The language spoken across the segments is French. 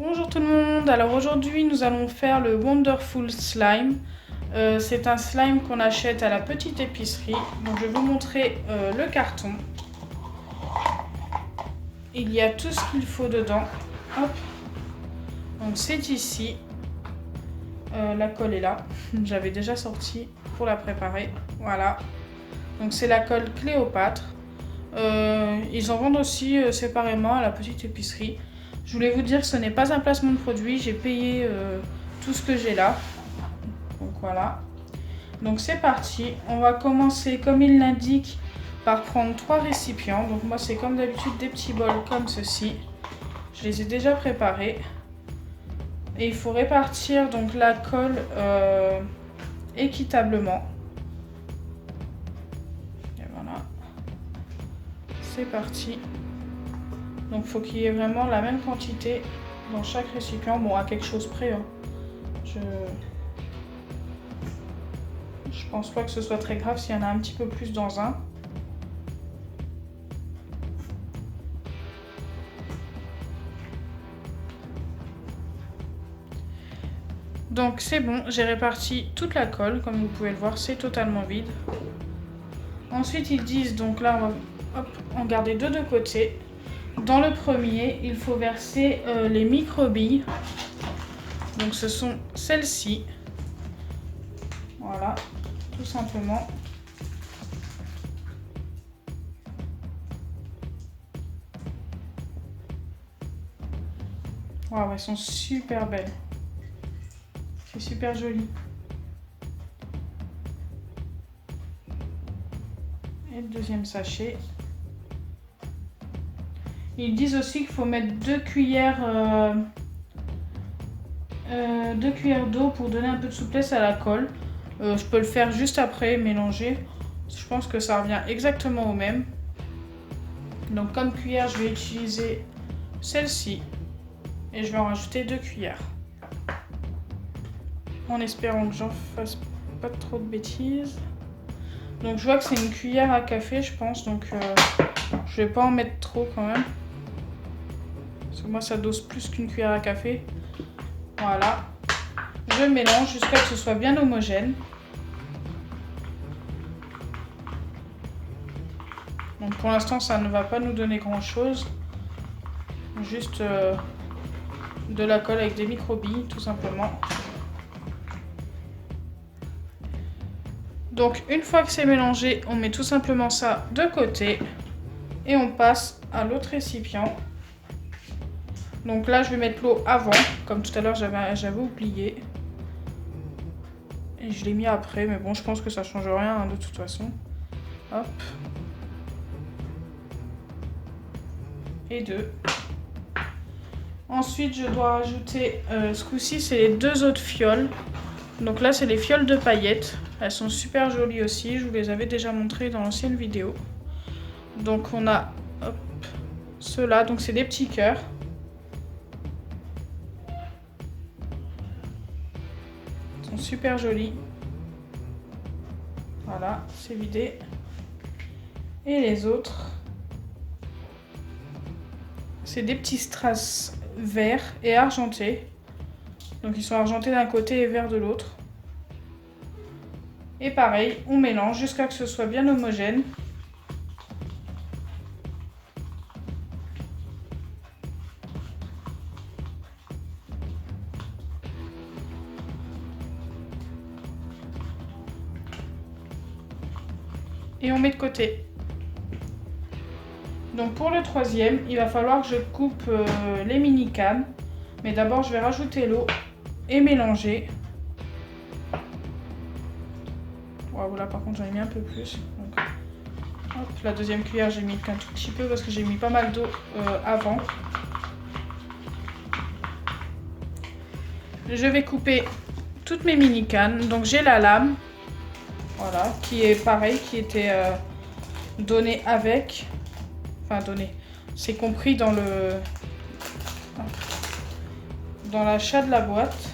Bonjour tout le monde, alors aujourd'hui nous allons faire le Wonderful Slime. C'est un slime qu'on achète à la petite épicerie. Donc je vais vous montrer le carton. Il y a tout ce qu'il faut dedans. Hop. Donc c'est ici. La colle est là. J'avais déjà sorti pour la préparer. Voilà. Donc c'est la colle Cléopâtre. Ils en vendent aussi séparément à la petite épicerie. Je voulais vous dire que ce n'est pas un placement de produit, j'ai payé tout ce que j'ai là. Donc voilà. Donc c'est parti, on va commencer comme il l'indique par prendre 3 récipients. Donc moi c'est comme d'habitude des petits bols comme ceci. Je les ai déjà préparés. Et il faut répartir donc la colle équitablement. Et voilà. C'est parti. Donc il faut qu'il y ait vraiment la même quantité dans chaque récipient. Bon, à quelque chose près. Hein. Je pense pas que ce soit très grave s'il y en a un petit peu plus dans un. Donc c'est bon, j'ai réparti toute la colle. Comme vous pouvez le voir, c'est totalement vide. Ensuite, ils disent, donc là, on va en garder deux de côté. Dans le premier, il faut verser les micro-billes. Donc ce sont celles-ci. Voilà, tout simplement. Waouh, elles sont super belles. C'est super joli. Et le deuxième sachet. Ils disent aussi qu'il faut mettre 2 cuillères d'eau pour donner un peu de souplesse à la colle. Je peux le faire juste après, mélanger. Je pense que ça revient exactement au même. Donc comme cuillère, je vais utiliser celle-ci. Et je vais en rajouter 2 cuillères. En espérant que j'en fasse pas trop de bêtises. Donc je vois que c'est une cuillère à café, je pense. Donc je vais pas en mettre trop quand même. Parce que moi ça dose plus qu'une cuillère à café. Voilà. Je mélange jusqu'à ce que ce soit bien homogène. Donc pour l'instant ça ne va pas nous donner grand chose. Juste de la colle avec des micro-billes tout simplement. Donc une fois que c'est mélangé, on met tout simplement ça de côté. Et on passe à l'autre récipient. Donc là, je vais mettre l'eau avant. Comme tout à l'heure, j'avais oublié. Et je l'ai mis après. Mais bon, je pense que ça ne change rien hein, de toute façon. Hop. Et 2. Ensuite, je dois rajouter, ce coup-ci, c'est les 2 autres fioles. Donc là, c'est les fioles de paillettes. Elles sont super jolies aussi. Je vous les avais déjà montrées dans l'ancienne vidéo. Donc on a ceux-là. Donc c'est des petits cœurs. Super joli. Voilà, c'est vidé. Et les autres, c'est des petits strass verts et argentés. Donc ils sont argentés d'un côté et verts de l'autre. Et pareil, on mélange jusqu'à ce que ce soit bien homogène. Et on met de côté. Donc pour le troisième, il va falloir que je coupe les mini cannes. Mais d'abord, je vais rajouter l'eau et mélanger. Waouh, là par contre, j'en ai mis un peu plus. Donc, hop, la deuxième cuillère, j'ai mis qu'un tout petit peu parce que j'ai mis pas mal d'eau avant. Je vais couper toutes mes mini cannes. Donc j'ai la lame. Voilà, qui est pareil, qui était donné avec. Enfin, donné. C'est compris dans l'achat de la boîte.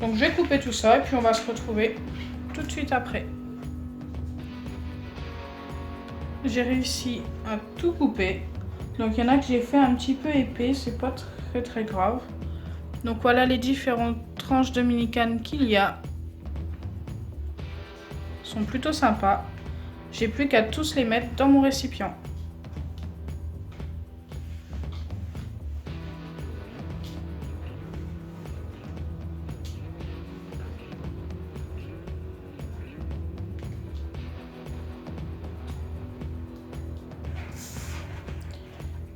Donc, je vais couper tout ça et puis on va se retrouver tout de suite après. J'ai réussi à tout couper. Donc il y en a que j'ai fait un petit peu épais, c'est pas très grave. Donc voilà les différentes tranches de mini cannes qu'il y a. Elles sont plutôt sympas. J'ai plus qu'à tous les mettre dans mon récipient.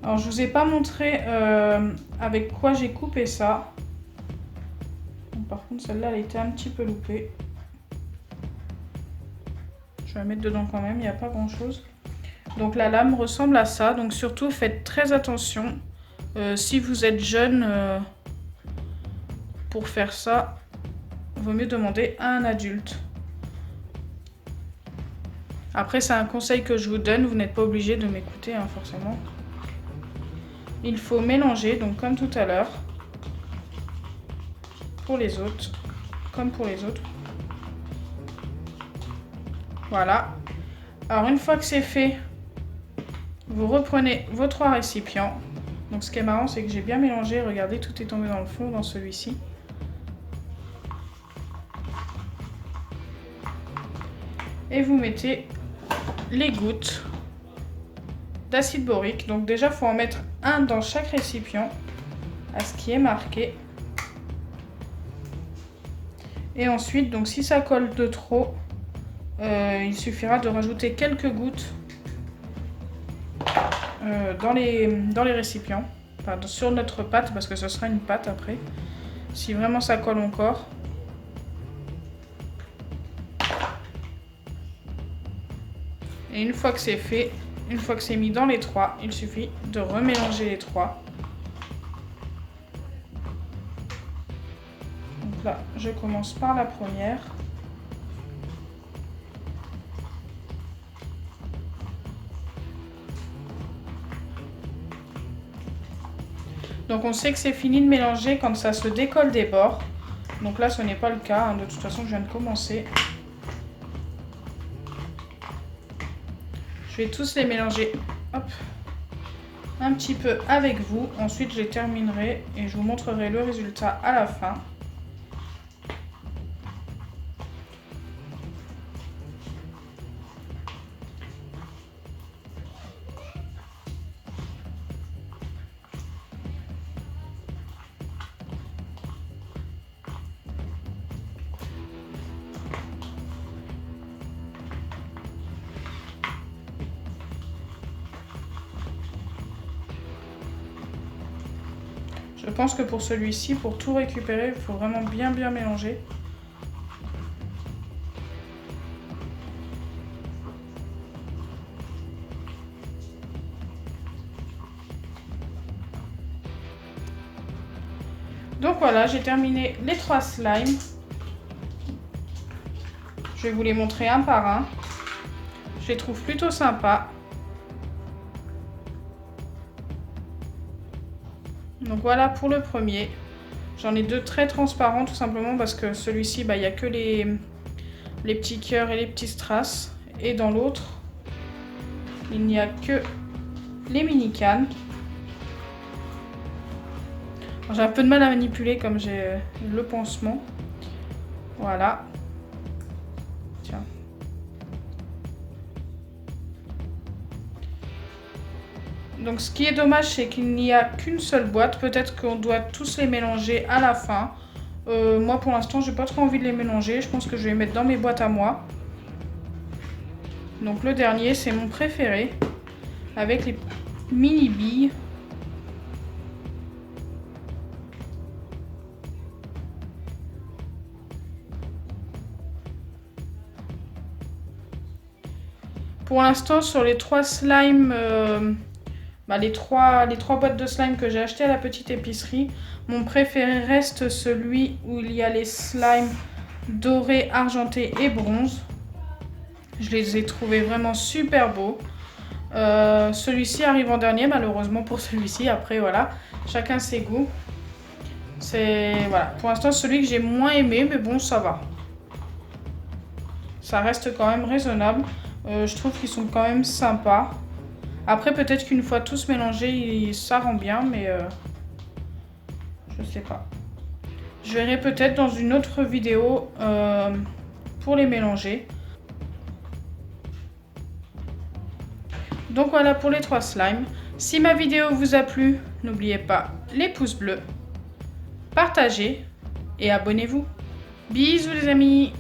Alors je vous ai pas montré avec quoi j'ai coupé ça. Donc, par contre celle-là elle était un petit peu loupée. Je vais la mettre dedans quand même, il n'y a pas grand chose. Donc la lame ressemble à ça, donc surtout faites très attention. Si vous êtes jeune, pour faire ça, il vaut mieux demander à un adulte. Après c'est un conseil que je vous donne, vous n'êtes pas obligé de m'écouter hein, forcément. Il faut mélanger, donc comme tout à l'heure, pour les autres, comme pour les autres. Voilà. Alors une fois que c'est fait, vous reprenez vos 3 récipients. Donc ce qui est marrant, c'est que j'ai bien mélangé. Regardez, tout est tombé dans le fond dans celui-ci. Et vous mettez les gouttes d'acide borique. Donc déjà, il faut en mettre un dans chaque récipient, à ce qui est marqué. Et ensuite, donc si ça colle de trop, il suffira de rajouter quelques gouttes dans les récipients, enfin, sur notre pâte, parce que ce sera une pâte après. Si vraiment ça colle encore. Et une fois que c'est fait, une fois que c'est mis dans les 3, il suffit de remélanger les 3. Donc là, je commence par la première. Donc on sait que c'est fini de mélanger quand ça se décolle des bords. Donc là, ce n'est pas le cas, hein. De toute façon, je viens de commencer. Je vais tous les mélanger, hop, un petit peu avec vous. Ensuite, je les terminerai et je vous montrerai le résultat à la fin. Je pense que pour celui-ci, pour tout récupérer, il faut vraiment bien mélanger. Donc voilà, j'ai terminé les 3 slimes. Je vais vous les montrer un par un. Je les trouve plutôt sympas. Donc voilà pour le premier. J'en ai 2 très transparents tout simplement parce que celui-ci, il n'y a que les petits cœurs et les petits strass. Et dans l'autre, il n'y a que les mini cannes. J'ai un peu de mal à manipuler comme j'ai le pansement. Voilà. Tiens. Donc ce qui est dommage, c'est qu'il n'y a qu'une seule boîte. Peut-être qu'on doit tous les mélanger à la fin. Moi pour l'instant, j'ai pas trop envie de les mélanger. Je pense que je vais les mettre dans mes boîtes à moi. Donc le dernier, c'est mon préféré. Avec les mini billes. Pour l'instant, sur les 3 slimes, les trois boîtes de slime que j'ai achetées à la petite épicerie, mon préféré reste celui où il y a les slimes dorés, argentés et bronze. Je les ai trouvés vraiment super beaux. Celui-ci arrive en dernier, malheureusement pour celui-ci. Après, voilà, chacun ses goûts. C'est voilà, pour l'instant celui que j'ai moins aimé, mais bon, ça va. Ça reste quand même raisonnable. Je trouve qu'ils sont quand même sympas. Après, peut-être qu'une fois tous mélangés, ça rend bien, mais je sais pas. Je verrai peut-être dans une autre vidéo pour les mélanger. Donc voilà pour les 3 slimes. Si ma vidéo vous a plu, n'oubliez pas les pouces bleus, partagez et abonnez-vous. Bisous les amis!